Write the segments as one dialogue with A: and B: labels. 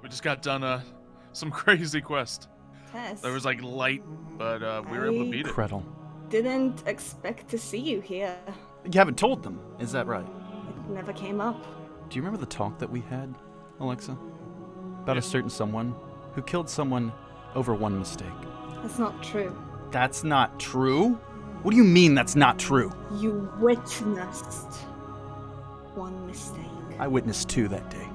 A: We just got done some crazy quest.
B: Tess,
A: There was like light, but we were able to beat it.
C: Kretel.
B: didn't expect to see you here.
C: You haven't told them, is that right?
B: It never came up.
C: Do you remember the talk that we had, Alexa? About a certain someone who killed someone over one mistake.
B: That's not true.
C: That's not true? What do you mean that's not true?
B: You witnessed one mistake.
C: I witnessed 2 that day.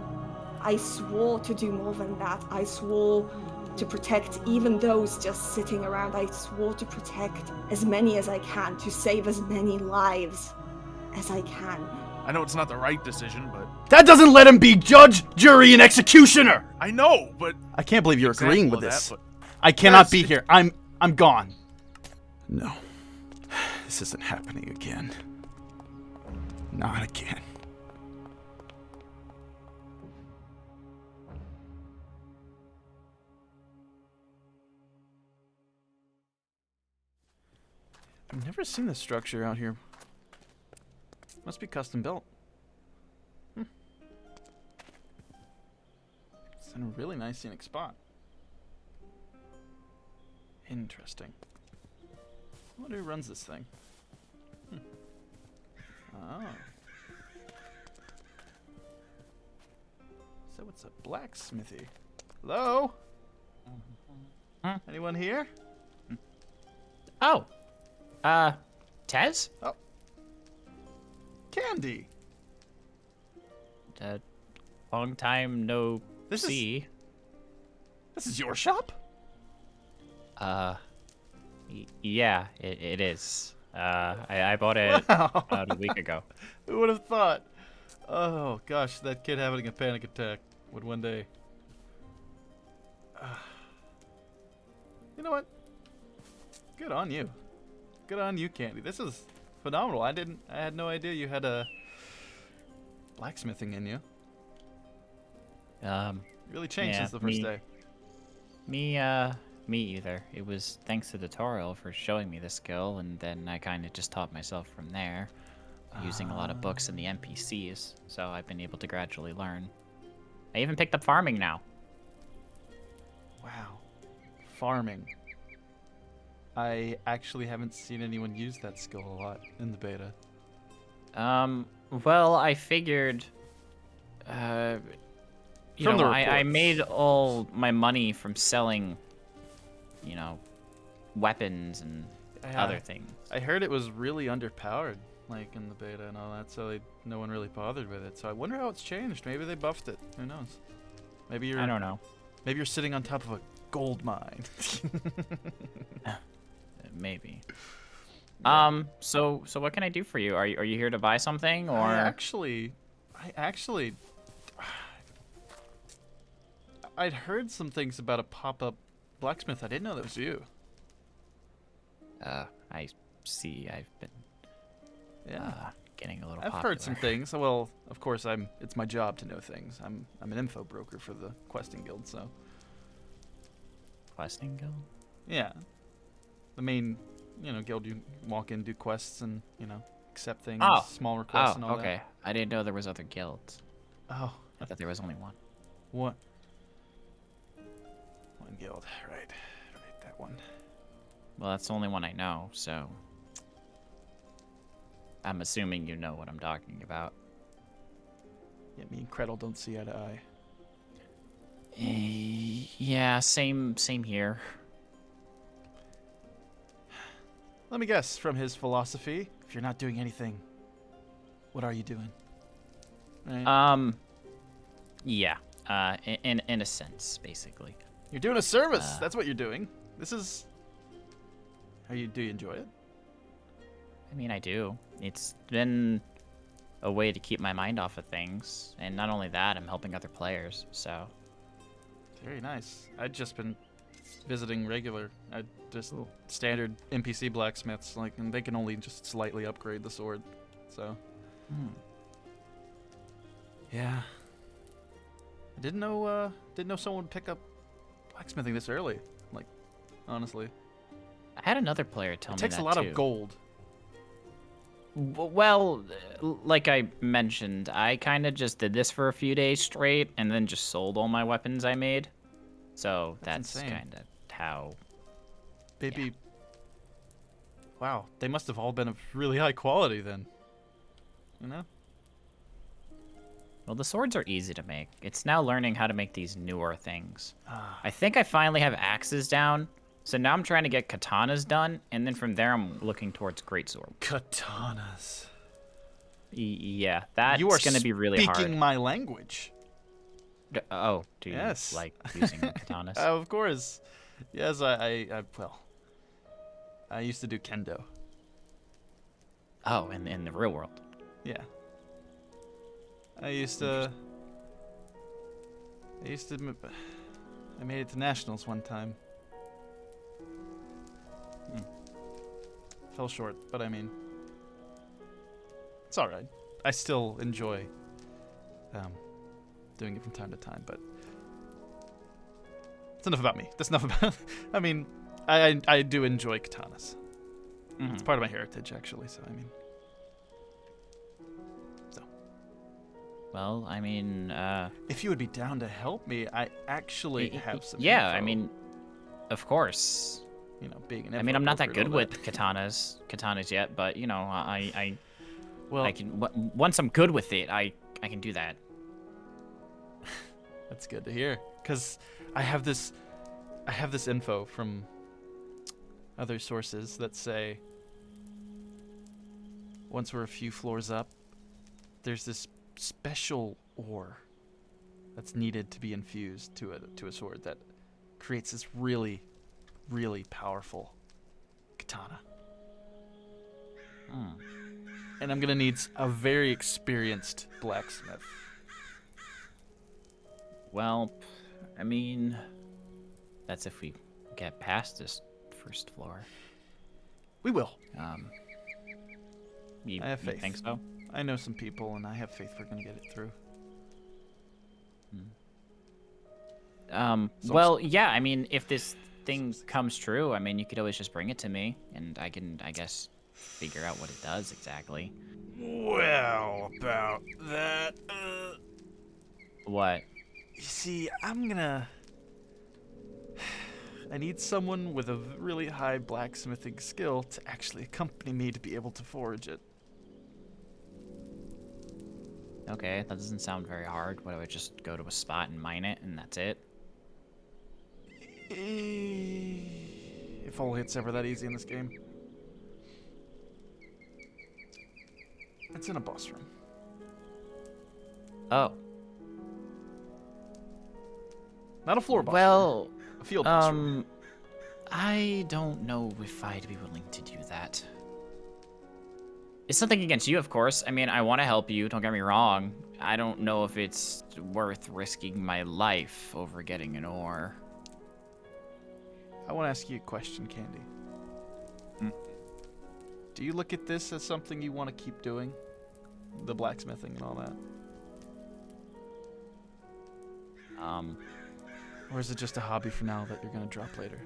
B: I swore to do more than that. I swore to protect even those just sitting around. I swore to protect as many as I can, to save as many lives as I can.
A: I know it's not the right decision, but
C: That doesn't let him be judge, jury, and executioner!
A: I know, but
C: I can't believe you're
A: example
C: agreeing with
A: of
C: this.
A: that,
C: I cannot
A: Yes,
C: be
A: it-
C: here. I'm gone. No. This isn't happening again. Not again. I've never seen this structure out here. Must be custom built. It's in a really nice scenic spot. Interesting. I wonder who runs this thing. Oh. So it's a blacksmithy. Hello? Anyone here?
D: Oh. Tez?
C: Oh. Candy.
D: Long time no
C: This is-
D: see.
C: This is your shop?
D: Yeah, it is. I bought it
C: Wow.
D: about a week ago.
C: Who would have thought? Oh gosh, that kid having a panic attack would one day. You know what? Good on you. Good on you, Candy. This is phenomenal. I had no idea you had a blacksmithing in you. Really changed
D: Yeah,
C: since the first
D: me-
C: day.
D: Me either. It was thanks to the tutorial for showing me the skill, and then I kind of just taught myself from there, using a lot of books and the NPCs. So I've been able to gradually learn. I even picked up farming now.
C: Wow. Farming. I actually haven't seen anyone use that skill a lot in the beta.
D: Well, I figured, you
C: From
D: know,
C: the
D: I
C: reports.
D: made all my money from selling, you know, weapons and
C: Yeah.
D: other things.
C: I heard it was really underpowered, like in the beta and all that, so no one really bothered with it. So I wonder how it's changed. Maybe they buffed it. Who knows? Maybe you're
D: I don't know.
C: maybe you're sitting on top of a gold mine.
D: Maybe.
C: Yeah.
D: So what can I do for you? Are you here to buy something, or?
C: I actually I'd heard some things about a pop-up blacksmith. I didn't know that was you.
D: I see. I've been
C: Yeah.
D: getting a little.
C: I've heard some things. Well, of course, it's my job to know things. I'm an info broker for the questing guild, so
D: Questing guild.
C: yeah. The main, guild you walk in, do quests, and accept things,
D: Oh.
C: small requests, and all
D: okay. I didn't know there was other guilds.
C: that. Oh,
D: I thought there was only one.
C: what? One guild, right? That one.
D: Well, that's the only one I know, so I'm assuming you know what I'm talking about.
C: Yeah, me and Kretel don't see eye to eye.
D: Yeah, same here.
C: Let me guess, from his philosophy, if you're not doing anything, what are you doing? Right?
D: Yeah. In a sense, basically.
C: You're doing a service. That's what you're doing. This is. Do you enjoy it?
D: I mean, I do. It's been a way to keep my mind off of things, and not only that, I'm helping other players. So.
C: Very nice. I'd just been visiting regular, just standard NPC blacksmiths, and they can only just slightly upgrade the sword. So. Yeah. I didn't know someone would pick up blacksmithing this early. Honestly.
D: I had another player tell
C: It
D: me
C: takes
D: that
C: a lot
D: too.
C: of gold.
D: Well, like I mentioned, I kind of just did this for a few days straight and then just sold all my weapons I made. So that's
C: insane.
D: kind of how.
C: Baby. Wow, they must have all been of really high quality then. You know?
D: Well, the swords are easy to make. It's now learning how to make these newer things.
C: Ah,
D: I think I finally have axes down. So now I'm trying to get katanas done, and then from there I'm looking towards greatsword.
C: katanas.
D: Yeah, that's
C: You are
D: gonna be really hard.
C: speaking my language.
D: Oh, do you
C: Yes.
D: like using katanas?
C: Of course. Yes, well, I used to do kendo.
D: Oh, in the real world.
C: Yeah. I used to. I made it to nationals one time. Fell short, but I mean, it's all right. I still enjoy doing it from time to time, but it's enough about me. That's enough about. I mean, I do enjoy katanas. It's part of my heritage, actually. So I mean,
D: Well, I mean,
C: if you would be down to help me, I actually have some.
D: yeah, I
C: info.
D: mean, of course.
C: You know, being an.
D: I mean, I'm not that
C: info
D: good
C: broker and
D: with
C: all
D: katanas yet, but you know,
C: Well,
D: I can. Once I'm good with it, I can do that.
C: that's good to hear, cause I have this info from other sources that say once we're a few floors up, there's this special ore that's needed to be infused to a sword that creates this really, really powerful katana. And I'm gonna need a very experienced blacksmith.
D: Well, I mean, that's if we get past this first floor.
C: We will.
D: You,
C: I have
D: you
C: faith.
D: think so?
C: I know some people, and I have faith we're gonna get it through.
D: Well, yeah, I mean, if this thing comes true, I mean, you could always just bring it to me, and I can, I guess, figure out what it does exactly.
C: Well, about that,
D: What?
C: you see, I need someone with a really high blacksmithing skill to actually accompany me to be able to forge it.
D: Okay, that doesn't sound very hard. What, do I just go to a spot and mine it, and that's it?
C: If only it's ever that easy in this game. It's in a boss room.
D: Oh.
C: Not a floor boss room.
D: Well,
C: A field boss room.
D: I don't know if I'd be willing to do that. It's nothing against you, of course. I mean, I want to help you, don't get me wrong. I don't know if it's worth risking my life over getting an ore.
C: I want to ask you a question, Candy. Do you look at this as something you want to keep doing? The blacksmithing and all that? Or is it just a hobby for now that you're going to drop later?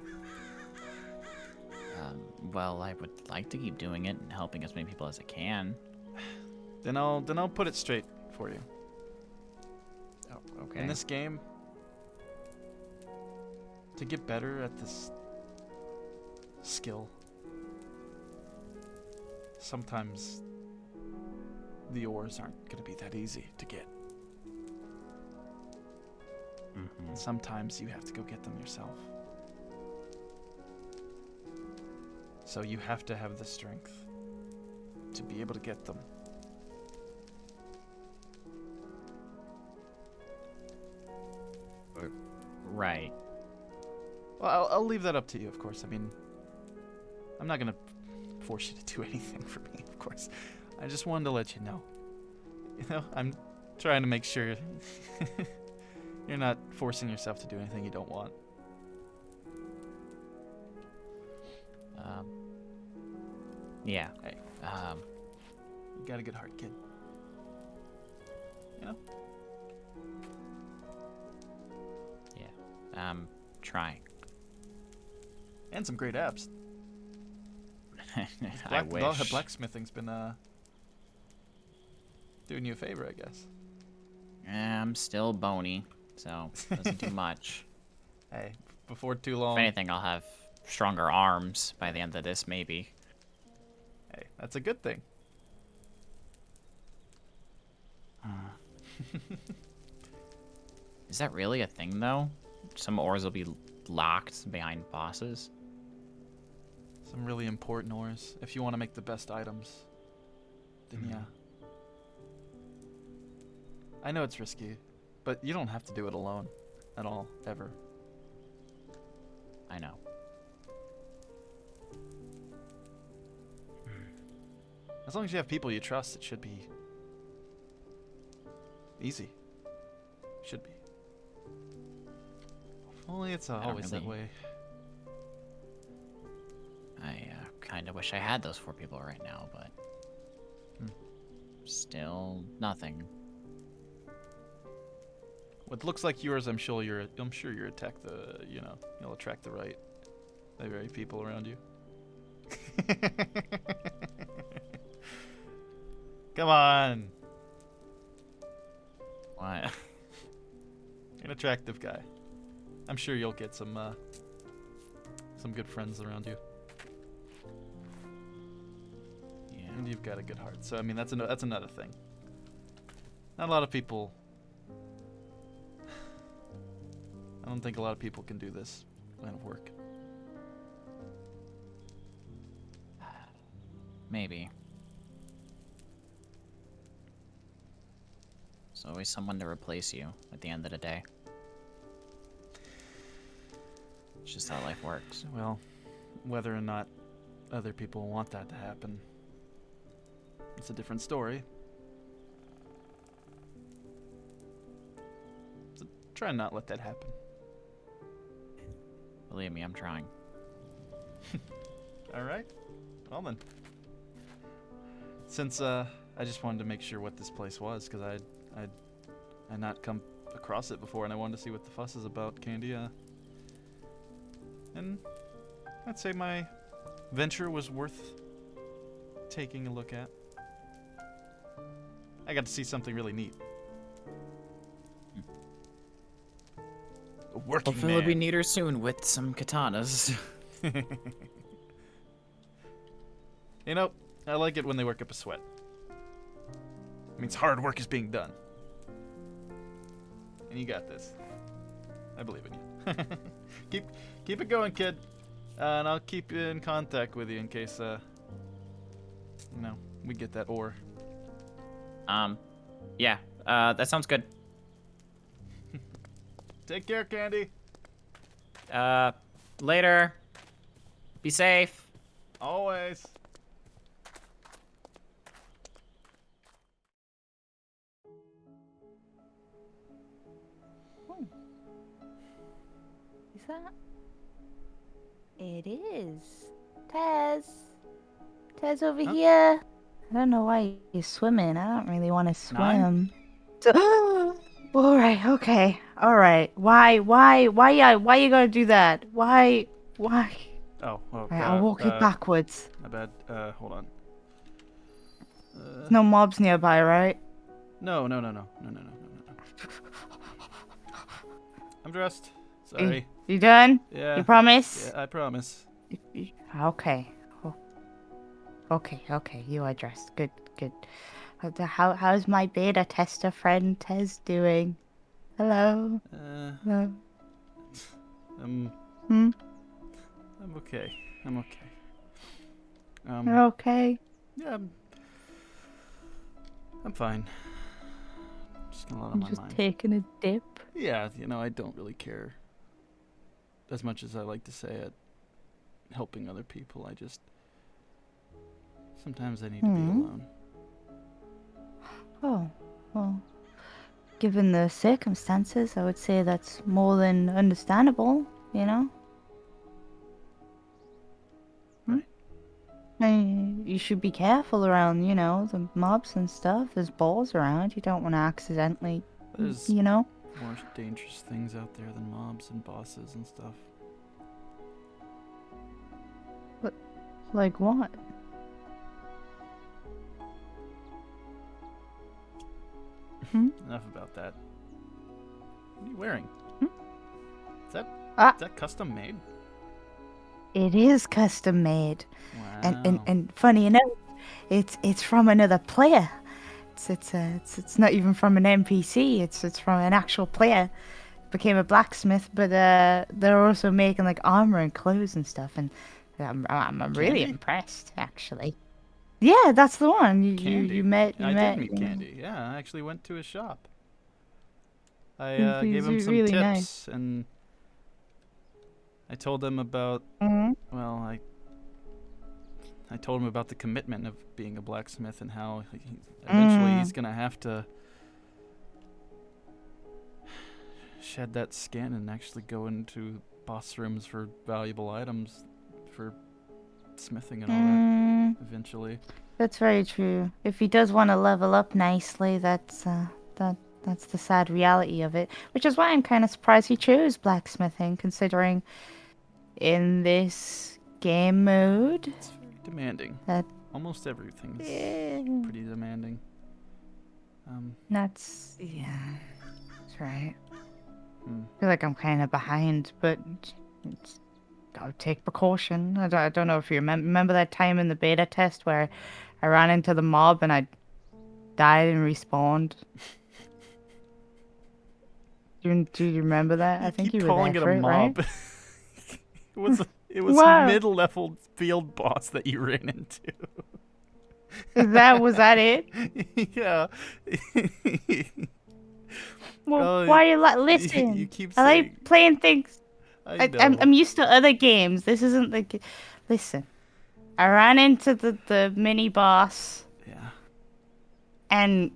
D: Well, I would like to keep doing it and helping as many people as I can.
C: Then I'll put it straight for you.
D: Oh, okay.
C: In this game, to get better at this skill, sometimes the ores aren't going to be that easy to get. And sometimes you have to go get them yourself. So you have to have the strength to be able to get them.
D: Right.
C: Well, I'll leave that up to you, of course. I mean, I'm not gonna force you to do anything for me, of course. I just wanted to let you know. You know, I'm trying to make sure you're not forcing yourself to do anything you don't want.
D: Yeah.
C: Hey. You got a good heart, kid. You know?
D: Yeah. Trying.
C: And some great abs.
D: I wish.
C: Blacksmithing's been Doing you a favor, I guess.
D: I'm still bony, so doesn't do much.
C: Hey, before too long.
D: If anything, I'll have stronger arms by the end of this, maybe.
C: Hey, that's a good thing.
D: Is that really a thing, though? Some ores will be locked behind bosses?
C: Some really important ores. If you want to make the best items, then yeah. I know it's risky, but you don't have to do it alone at all, ever.
D: I know.
C: As long as you have people you trust, it should be easy. Should be. If only it's always that way.
D: I kind of wish I had those 4 people right now, but still nothing.
C: What looks like yours, I'm sure you'll attack the, you'll attract the right people around you. Come on.
D: What?
C: You're an attractive guy. I'm sure you'll get some good friends around you.
D: Yeah.
C: And you've got a good heart. So I mean, that's another thing. Not a lot of people. I don't think a lot of people can do this line of work.
D: Maybe. There's always someone to replace you at the end of the day. It's just how life works.
C: Well, whether or not other people want that to happen, it's a different story. So try and not let that happen.
D: Believe me, I'm trying.
C: All right. Well then. Since I just wanted to make sure what this place was, because I'd not come across it before, and I wanted to see what the fuss is about, Candy. And I'd say my venture was worth taking a look at. I got to see something really neat. A working
D: Hopefully we'll be
C: man.
D: neater soon with some katanas.
C: You know, I like it when they work up a sweat. It means hard work is being done. And you got this. I believe in you. Keep it going, kid. And I'll keep in contact with you in case, we get that ore.
D: Yeah, that sounds good.
C: Take care, Candy.
D: Later. Be safe.
C: Always.
E: Is that? It is. Tez. Tez over here. I don't know why you're swimming. I don't really want to swim. All right. Okay. All right. Why you gotta do that? Why?
C: Oh, well,
E: Right, I'll walk you backwards.
C: My bad. Hold on.
E: There's no mobs nearby, right?
C: No. I'm dressed. Sorry.
E: You done?
C: Yeah.
E: You promise?
C: Yeah, I promise.
E: Okay. Okay. You are dressed. Good. How's my beta tester friend Tez doing? Hello. Hello.
C: I'm okay.
E: You're okay.
C: Yeah, I'm fine. Just got a lot on
E: I'm
C: my
E: just
C: mind.
E: taking a dip.
C: Yeah, I don't really care as much as I like to say at helping other people. I just sometimes I need to be alone.
E: Oh, well, given the circumstances, I would say that's more than understandable,
C: Right.
E: You should be careful around, the mobs and stuff. There's balls around. You don't want to accidentally,
C: There's
E: know?
C: more dangerous things out there than mobs and bosses and stuff.
E: Like what?
C: Enough about that. What are you wearing? Is that custom made?
E: It is custom made.
C: Wow.
E: And funny enough, it's from another player. It's not even from an NPC. It's from an actual player. Became a blacksmith, but they're also making like armor and clothes and stuff, and I'm really
C: Candy?
E: impressed actually. Yeah, that's the one.
C: Candy.
E: You met.
C: I did meet Candy. Yeah, I actually went to his shop. I
E: He's
C: gave him some
E: really
C: tips,
E: nice.
C: and I told him about.
E: Mhm.
C: Well, I told him about the commitment of being a blacksmith and how eventually he's gonna have to shed that skin and actually go into boss rooms for valuable items for smithing and all that eventually.
E: That's very true. If he does want to level up nicely, that's the sad reality of it. Which is why I'm kind of surprised he chose blacksmithing, considering in this game mode
C: It's very demanding.
E: that
C: Almost everything is pretty demanding.
E: that's that's right.
C: I
E: I feel like I'm kind of behind, but it's gotta take precaution. I don't know if you remember that time in the beta test where I ran into the mob and I died and respawned. Do you remember that? I think
C: keep
E: you were
C: calling
E: there
C: it
E: for
C: a
E: it,
C: mob.
E: right?
C: It was
E: Wow.
C: mid-level field boss that you ran into.
E: Was that it?
C: Yeah.
E: Well, why are you listen?
C: You keep
E: I
C: saying.
E: like playing things.
C: I know.
E: I'm used to other games. This isn't the. Listen, I ran into the mini boss
C: Yeah.
E: and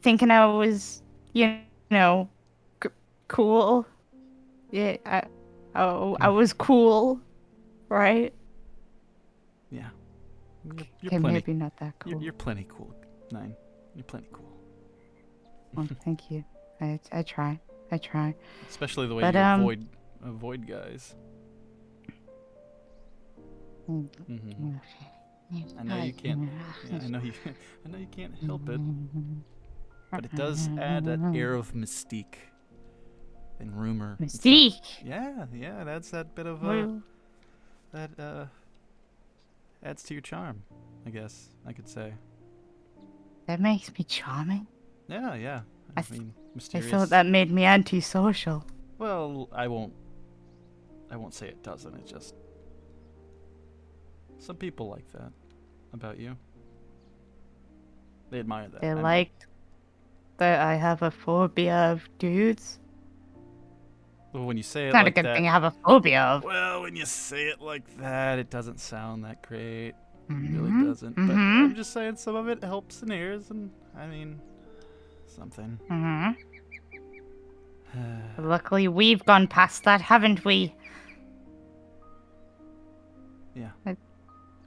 E: thinking I was, cool. Yeah, I was cool, right?
C: Yeah. You're
E: Okay,
C: plenty.
E: maybe not that cool.
C: You're plenty cool, Nine. You're plenty cool.
E: Well, thank you. I try.
C: Especially the way
E: But,
C: you avoid guys.
E: Mm.
C: I know you can't. Yeah, I know you. I know you can't help it. But it does add that air of mystique and rumor. and stuff.
E: Mystique.
C: Yeah, that's that bit of
E: Well,
C: that adds to your charm, I guess I could say.
E: that makes me charming.
C: Yeah.
E: I
C: mean,
E: I
C: mysterious.
E: thought that made me antisocial.
C: Well, I won't say it doesn't. It just some people like that about you. They admire that.
E: They
C: I mean,
E: liked that I have a phobia of dudes.
C: well, when you say it
E: It's not
C: like
E: a good
C: that.
E: thing I have a phobia of.
C: Well, when you say it like that, it doesn't sound that great. It really
E: Mhm,
C: doesn't. But
E: mhm.
C: I'm just saying some of it helps in ears, and I mean, something.
E: Luckily, we've gone past that, haven't we?
C: Yeah.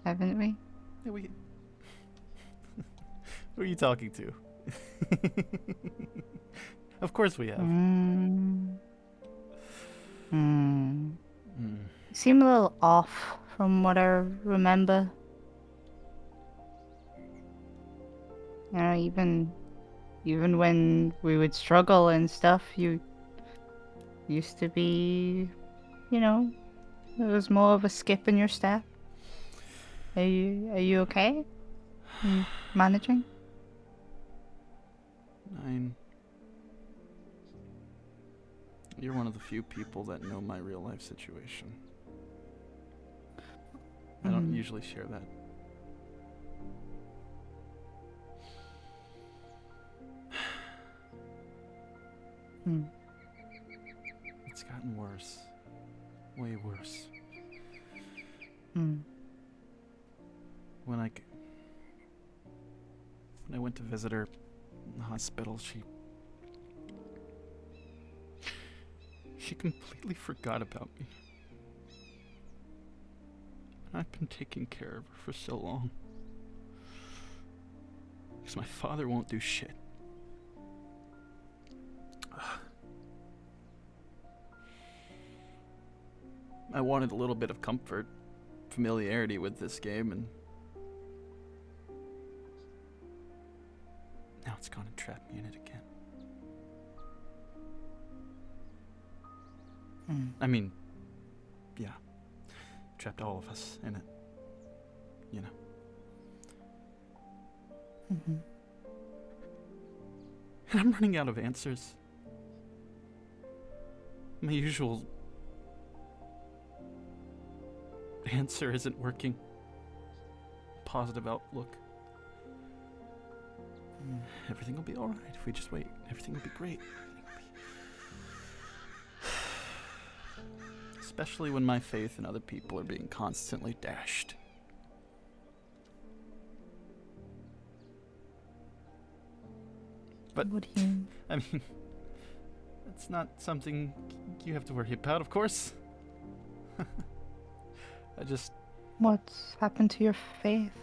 E: Haven't we?
C: Yeah, we. Who are you talking to? Of course we have.
E: Mm.
C: Mm.
E: You seem a little off from what I remember. You know, even when we would struggle and stuff, you used to be, it was more of a skip in your step. Are you okay? Managing?
C: Nine. You're one of the few people that know my real life situation. I don't usually share that. It's gotten worse. Way worse. When I went to visit her in the hospital, she completely forgot about me. I've been taking care of her for so long. Because my father won't do shit. I wanted a little bit of comfort, familiarity with this game, and now it's gone in trap me in it again. I mean, yeah. Trapped all of us in it. You know.
E: Mm-hmm.
C: And I'm running out of answers. My usual answer isn't working. Positive outlook. Everything will be alright if we just wait. Everything will be great. Everything will be... Especially when my faith in other people are being constantly dashed. But,
E: What do you...
C: I mean, that's not something you have to worry about, of course. I just...
E: What's happened to your faith?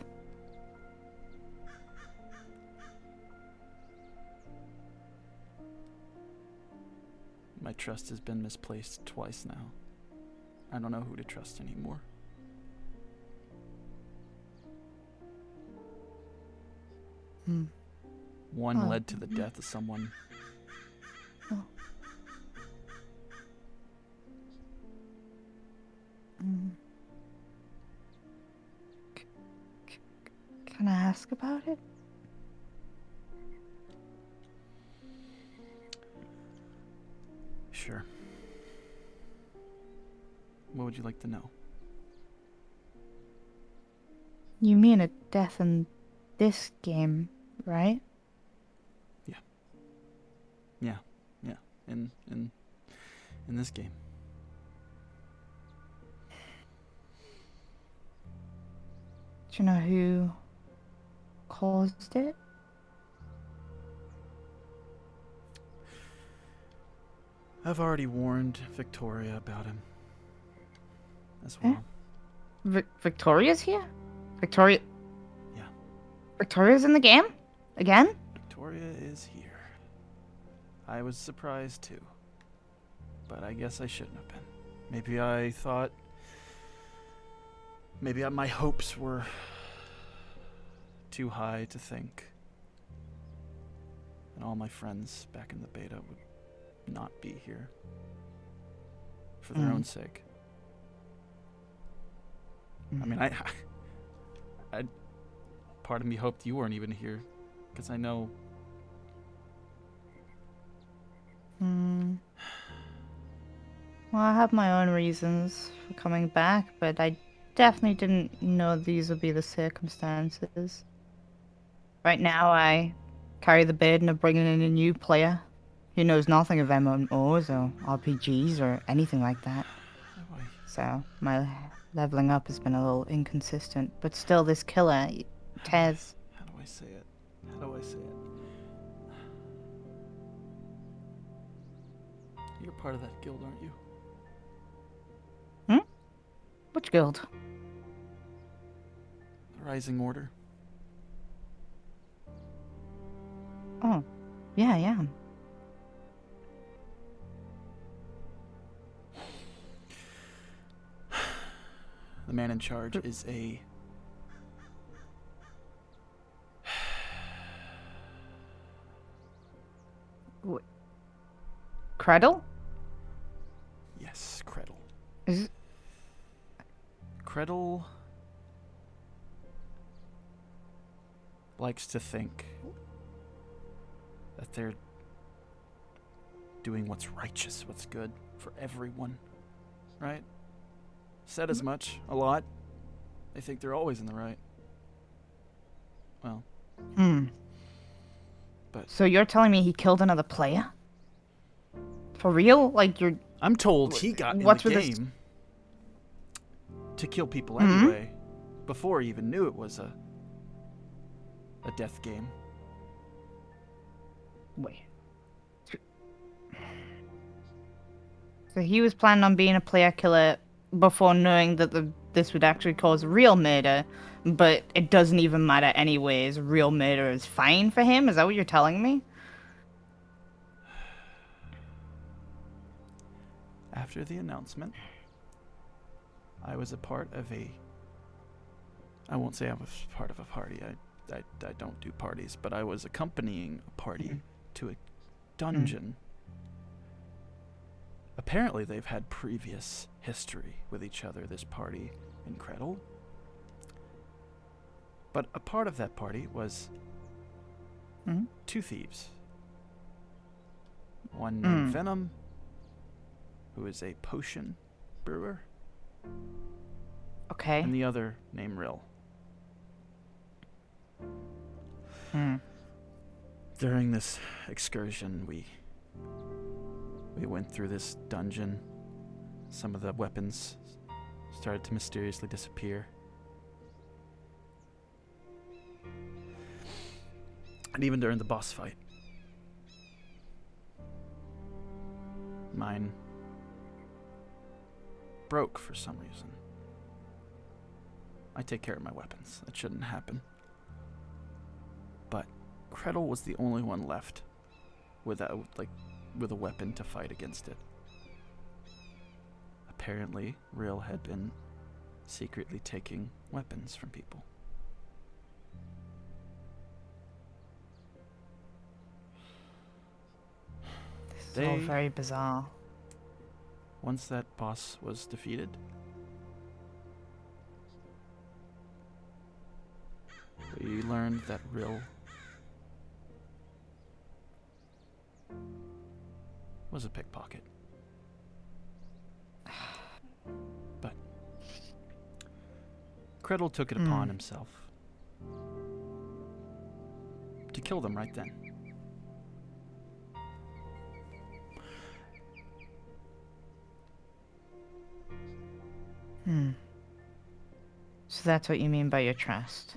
C: My trust has been misplaced twice now. I don't know who to trust anymore. One
E: Oh.
C: led to the death of someone.
E: Oh. Mm. Can I ask about it?
C: Sure. What would you like to know?
E: You mean a death in this game, right?
C: Yeah. In this game.
E: Do you know who caused it?
C: I've already warned Victoria about him. As well.
E: Victoria's here? Victoria?
C: Yeah.
E: Victoria's in the game? Again?
C: Victoria is here. I was surprised too. But I guess I shouldn't have been. Maybe I thought... Maybe my hopes were too high to think. And all my friends back in the beta would not be here. For their own sake. I mean, I part of me hoped you weren't even here, because I know.
E: Well, I have my own reasons for coming back, but I definitely didn't know these would be the circumstances. Right now, I carry the burden of bringing in a new player who knows nothing of MMOs or RPGs or anything like that. So my leveling up has been a little inconsistent, but still this killer, Tez.
C: How do I say it? How do I say it? You're part of that guild, aren't you?
E: Which guild?
C: The Rising Order.
E: Oh, yeah, I am.
C: The man in charge is a...
E: Creddle?
C: Yes, Creddle.
E: Is it?
C: Creddle likes to think that they're doing what's righteous, what's good for everyone, right? Said as much, a lot. They think they're always in the right. Well. But
E: So you're telling me he killed another player? For real? Like you're...
C: I'm told he got in
E: What's
C: the
E: with this-
C: game to kill people anyway, before he even knew it was a death game.
E: Wait. So he was planning on being a player killer before knowing that this would actually cause real murder, but it doesn't even matter anyways. Real murder is fine for him? Is that what you're telling me?
C: After the announcement, I was a part of a... I won't say I was part of a party. I don't do parties, but I was accompanying a party to a dungeon. Apparently they've had previous history with each other, this party and Kreddle. But a part of that party was two thieves. One named Venom, who is a potion brewer,
E: Okay.
C: and the other named Rill. During this excursion, we went through this dungeon. Some of the weapons started to mysteriously disappear. And even during the boss fight, mine broke for some reason. I take care of my weapons. That shouldn't happen. But Kreddle was the only one left with a weapon to fight against it. Apparently, Rill had been secretly taking weapons from people.
E: This is all very bizarre.
C: Once that boss was defeated, we learned that Rill was a pickpocket. But Kreddle took it upon himself to kill them right then.
E: So that's what you mean by your trust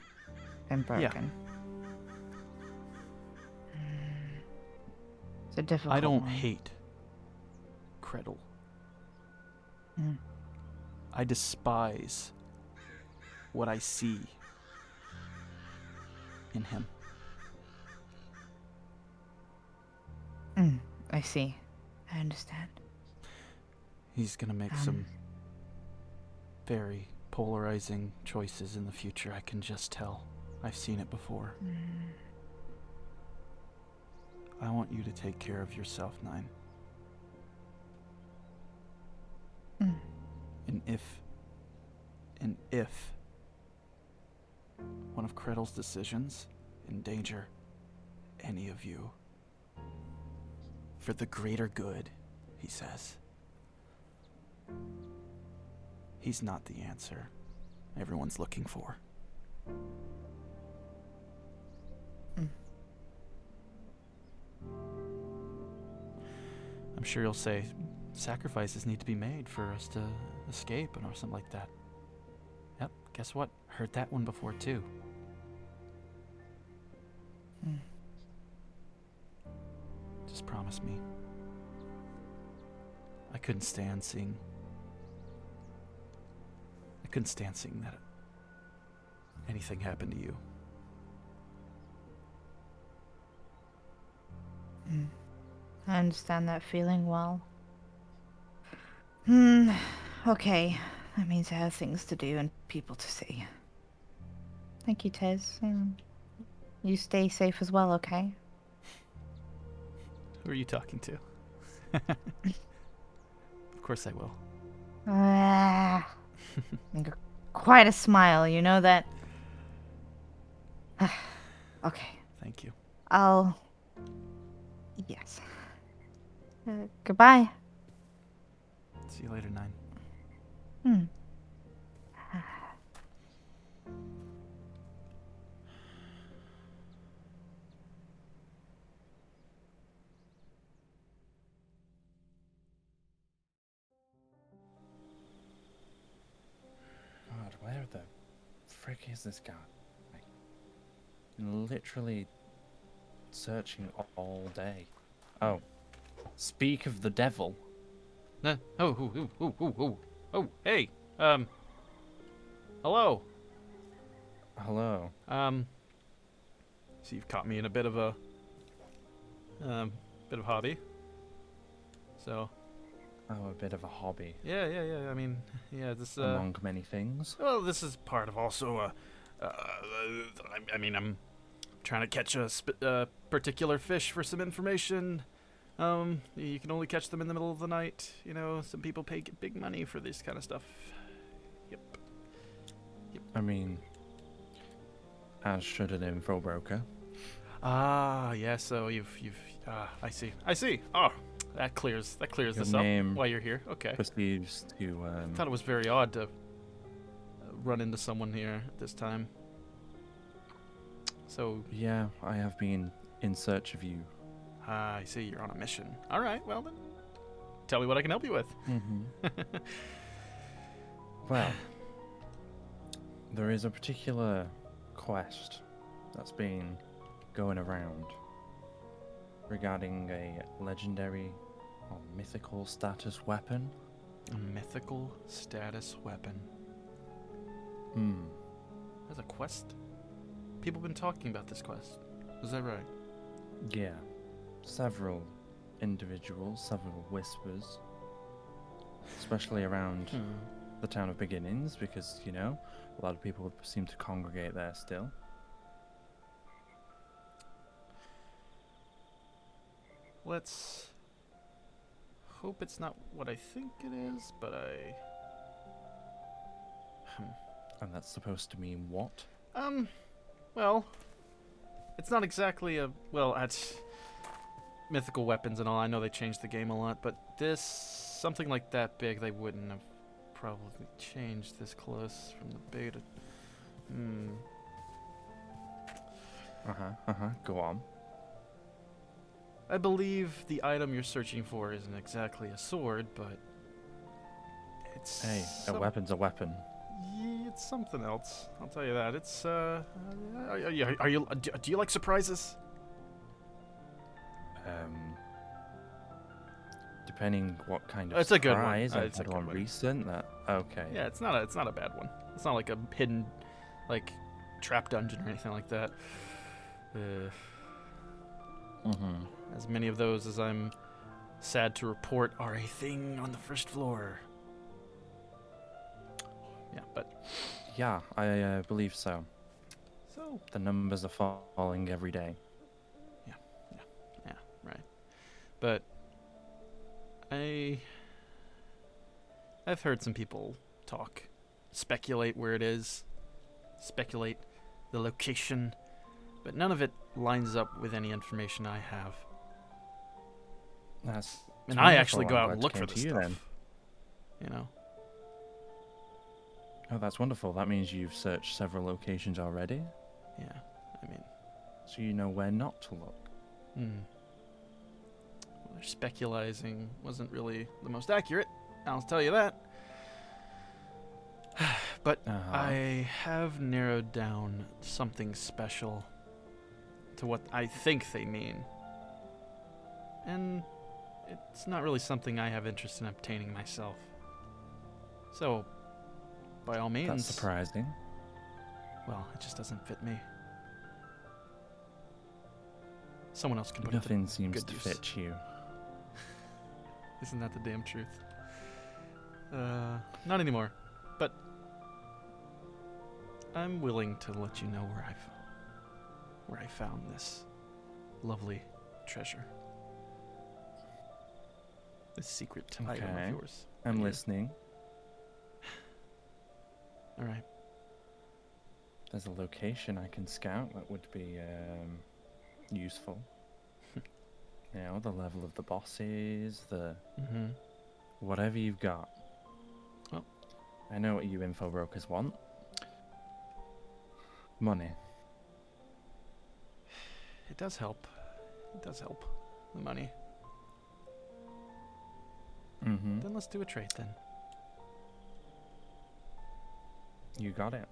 E: been broken. It's a difficult
C: I don't
E: one.
C: hate Kreddle. I despise what I see in him.
E: I see. I understand.
C: He's gonna make some very polarizing choices in the future, I can just tell. I've seen it before. I want you to take care of yourself, Nine. And if one of Kreddle's decisions endanger any of you, for the greater good, he says, he's not the answer everyone's looking for. I'm sure you'll say sacrifices need to be made for us to escape or something like that. Yep, guess what? Heard that one before too. Just promise me. I couldn't stand seeing that anything happened to you.
E: I understand that feeling well. Okay. That means I have things to do and people to see. Thank you, Tez. You stay safe as well, okay?
C: Who are you talking to? Of course I will.
E: You got quite a smile, you know that? Okay.
C: Thank you.
E: Yes. Goodbye.
C: See you later, Nine.
F: God, where the frick is this guy? Like, literally searching all day. Oh, speak of the devil.
C: Oh, hey. Hello.
F: Hello.
C: So you've caught me in a bit of a hobby. So.
F: Oh, a bit of a hobby.
C: Yeah. I mean, yeah, this
F: among many things.
C: Well, this is part of also I mean, I'm trying to catch a particular fish for some information. You can only catch them in the middle of the night. You know, some people pay big money for this kind of stuff. Yep.
F: I mean, as should an info broker.
C: Ah, yeah. So you've. I see. Oh, that clears
F: Your
C: this up
F: name
C: while you're here. Okay.
F: proceeds to
C: I thought it was very odd to run into someone here at this time. So.
F: yeah, I have been in search of you.
C: I see. You're on a mission. All right. Well then, tell me what I can help you with.
F: Well, there is a particular quest that's been going around regarding a legendary or mythical status weapon.
C: A mythical status weapon. There's a quest? People have been talking about this quest. Is that right?
F: Yeah. Several individuals, several whispers. Especially around the town of Beginnings, because, you know, a lot of people seem to congregate there still.
C: Let's hope it's not what I think it is, but
F: And that's supposed to mean what?
C: well, it's not exactly a, well, it's mythical weapons and all. I know they changed the game a lot, but this, something like that big, they wouldn't have probably changed this close from the beta.
F: Go on.
C: I believe the item you're searching for isn't exactly a sword, but it's
F: Hey, a weapon's a weapon.
C: Yeah, it's something else. I'll tell you that. It's do you like surprises?
F: Depending what kind of
C: It's a good one.
F: surprise. I've
C: It's a
F: had
C: good
F: one
C: one.
F: recent. That okay.
C: Yeah, it's not a bad one. It's not like a hidden, like, trap dungeon or anything like that. As many of those as I'm sad to report are a thing on the first floor. Yeah, but
F: Yeah, I believe so.
C: so
F: The numbers are falling every day.
C: yeah, right. But I've heard some people talk, speculate where it is, speculate the location, but none of it lines up with any information I have.
F: That's
C: And I
F: wonderful.
C: actually go
F: I'm
C: out
F: glad
C: and
F: to
C: look
F: came
C: for
F: to
C: this
F: you
C: stuff.
F: then.
C: You know?
F: Oh, that's wonderful. That means you've searched several locations already,
C: Yeah. I mean,
F: so you know where not to look.
C: well, their speculating wasn't really the most accurate. I'll tell you that. But I have narrowed down something special to what I think they mean. And it's not really something I have interest in obtaining myself. So, by all means...
F: That's surprising.
C: Well, it just doesn't fit me. Someone else can put it
F: Nothing
C: to
F: seems
C: good
F: to
C: use.
F: fit you.
C: Isn't that the damn truth? Not anymore. But I'm willing to let you know where I found this lovely treasure. This secret item
F: Okay.
C: of yours.
F: I'm
C: Right here.
F: listening.
C: All right.
F: There's a location I can scout that would be useful. You know, the level of the bosses, the
C: Mm-hmm.
F: whatever you've got.
C: Well.
F: I know what you info brokers want. Money.
C: It does help. It does help. The money.
F: Mm-hmm.
C: Then let's do a trade then.
F: You got it.